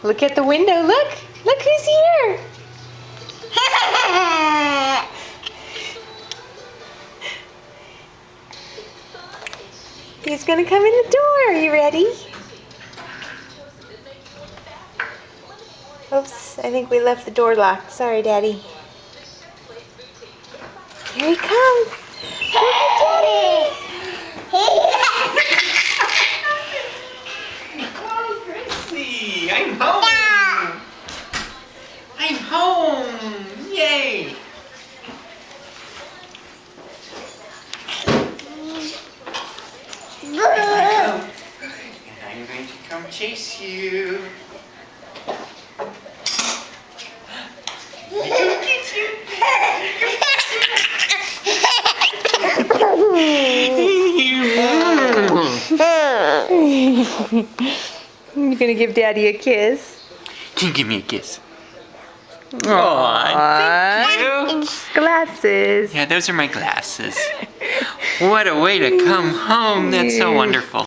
Look at the window. Look! Look who's here! He's gonna come in the door. Are you ready? Oops, I think we left the door locked. Sorry, Daddy. Here he comes. Look at Daddy! Oh, Gracie, I'm home! I'm home! Yay! Here I go. And I'm going to come chase you. You're gonna give Daddy a kiss? Can you give me a kiss? Aww, thank you. It's glasses. Yeah, those are my glasses. What a way to come home. That's so wonderful.